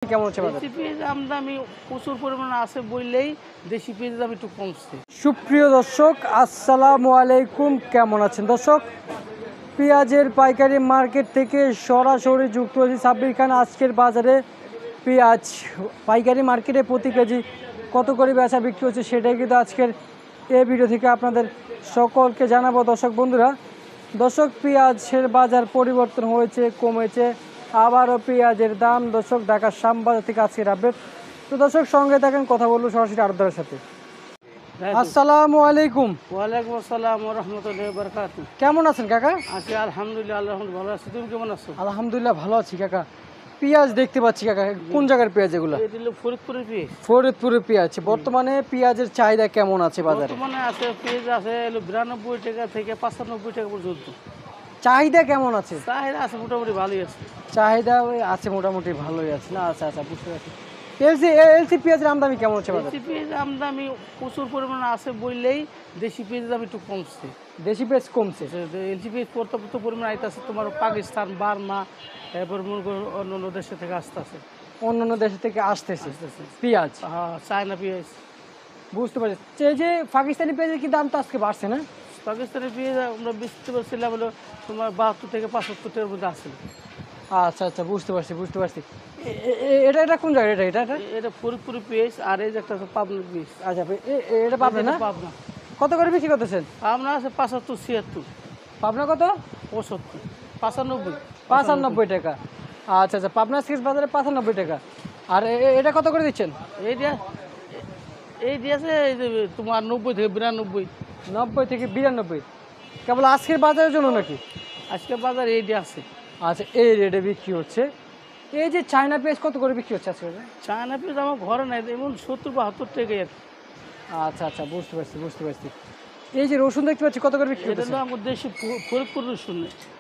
কেমন হচ্ছে বাজার? দেশি পেঁয়াজ আমদানি প্রচুর পরিমাণে আছে বললেই দেশি পেঁয়াজের দাম একটু কমছে। সুপ্রিয় দর্শক, আসসালামু আলাইকুম। কেমন আছেন দর্শক? পেঁয়াজের পাইকারি মার্কেট থেকে সরাসরি যুক্ত হয়েছি সাব্বির খান। আজকের বাজারে পেঁয়াজ পাইকারি মার্কেটে প্রতি কেজি কত করে বেচা বিক্রি হচ্ছে সেটাই কিন্তু আজকের এই ভিডিও থেকে আপনাদের সকলকে জানাবো দর্শক বন্ধুরা। দর্শক, পেঁয়াজের বাজার পরিবর্তন হয়েছে, কমেছে, আবারও পেঁয়াজের দাম দর্শক ঢাকার শ্যামবাজার থেকে আজকের আপডেট। তো দর্শক, সঙ্গে থাকেন, কথা বলবো সরাসরি আরবদারের সাথে। আসসালামু আলাইকুম। ওয়ালাইকুম আসসালাম ওয়া রাহমাতুল্লাহি ওয়া বারাকাতুহু। কেমন আছেন কাকা? আছি আলহামদুলিল্লাহ, আল্লাহর রহমতে ভালো আছি। তুমি কেমন আছো? আলহামদুলিল্লাহ ভালো আছি কাকা। পেঁয়াজ দেখতে পাচ্ছি কাকা, কোন জায়গার পেঁয়াজ এগুলো? এটা হলো ফরিদপুরের পেঁয়াজ। ফরিদপুরের পেঁয়াজ। বর্তমানে পেঁয়াজের চাহিদা কেমন আছে বাজারে? বর্তমানে আছে পেঁয়াজ আছে হলো 92 টাকা থেকে 95 টাকা পর্যন্ত। চাহিদা কেমন আছে? চাহিদা আছে মোটামুটি ভালোই আছে। চাহিদা ওই আছে, মোটামুটি ভালোই আছে না? আচ্ছা আচ্ছা, বুঝতে পারছি। এলসি পেঁয়াজের আমদানি কেমন হচ্ছে বাজারে? দেশি পেঁয়াজ আমদানি প্রচুর পরিমাণে আছে বললেই দেশি পেঁয়াজের দাম একটু কমছে। দেশি পেঁয়াজ কমছে। এলসি পেঁয়াজ পর্যাপ্ত পরিমাণে আইতেছে তোমার পাকিস্তান, বার্মা, এরপর মনে করো অন্য দেশের থেকে আসতেছে। অন্যান্য দেশ থেকে আসতেছে পেঁয়াজ। হ্যাঁ, চায়না পেঁয়াজ। বুঝতে পারছি। এই যে পাকিস্তানি পেঁয়াজের কি দাম তো আজকে বাড়ছে না? পাকিস্তানের পেঁয়াজ আমরা বেচতে পারছিলাম হলো তোমার 72 থেকে 75 টাকার মধ্যে আসছিল। আচ্ছা আচ্ছা, বুঝতে পারছি বুঝতে পারছি। এটা কোন জায়গা? এটা এটা ফরিদপুরি পেঁয়াজ, আর এই যে একটা আছে পাবনার পেঁয়াজ। আচ্ছা, এটা পাবনা না? পাবনা। কত করে বিক্রি করতেছেন? পাবনা আছে 75, 76, পাবনা কত? 75, 95, 95 টাকা। আচ্ছা আচ্ছা, পাবনা সিক্স বাজারে 95 টাকা। আর এটা কত করে দিচ্ছেন? এই আছে এই যে তোমার 90 থেকে 92। 90 থেকে 92। কেবল আজকের বাজারের জন্য নাকি? আজকে বাজার এইটা আছে। আচ্ছা, এই রেটে বিক্রি হচ্ছে। এই যে চায়না পেঁয়াজ কত করে বিক্রি হচ্ছে আজকে? চায়না পেঁয়াজ আমার ঘরে নাই, এমন 70-72 টাকা। আচ্ছা আচ্ছা, বুঝতে পারছি বুঝতে পারছি। এই যে রসুন দেখতে পাচ্ছি, কত করে বিক্রি এটা হচ্ছে? হলো আমার দেশে ফরিদপুর রসুন।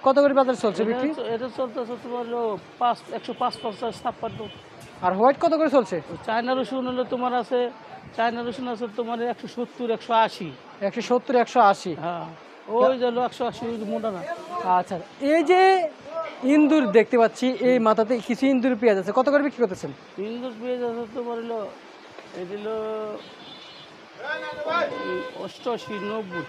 কত করে বাজার চলছে বিক্রি? এটা চলতেছে তোমার হলো 105, 50, 56। আর হোয়াইট কত করে চলছে? চায়না রসুন হলো তোমার আছে, চায়না রসুন আছে তোমার 170, 180। 170, 180। হ্যাঁ, ওই যে হলো 180 মোটা না। আচ্ছা, এই যে ইন্দুর দেখতে পাচ্ছি, এই মাথাতে কিছু ইন্দুর পেঁয়াজ আছে, কত করে বিক্রি করতেছেন? ইন্দুর পেঁয়াজ আছে তোমার হলো এটা হলো 88, 90,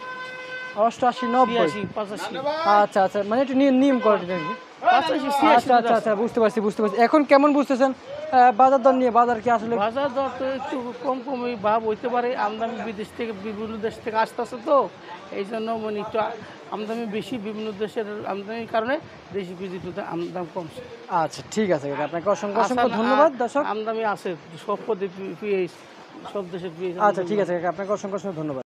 88, 90। 86, 85, আচ্ছা আচ্ছা, মানে একটু নিয়ম কোয়ালিটি নাকি? 85, আচ্ছা আচ্ছা আচ্ছা, বুঝতে পারছি বুঝতে পারছি। এখন কেমন বুঝতেছেন বাজার দর নিয়ে? বাজার কি আসলে বাজার দর তো একটু কমই ভাব হইতে পারে। আমদানি বিদেশ থেকে বিভিন্ন দেশ থেকে আসতেছে, তো এই জন্য মানে একটু আমদানি বেশি। বিভিন্ন দেশের আমদানির কারণে দেশি পেঁয়াজ একটু দাম কমছে। আচ্ছা, ঠিক আছে কাকা, আপনাকে অসংখ্য ধন্যবাদ দর্শক। আমদানি আছে সব পদ্ধতি পেঁয়াজ, সব দেশের পেঁয়াজ। আচ্ছা, ঠিক আছে কাকা, আপনাকে অসংখ্য ধন্যবাদ।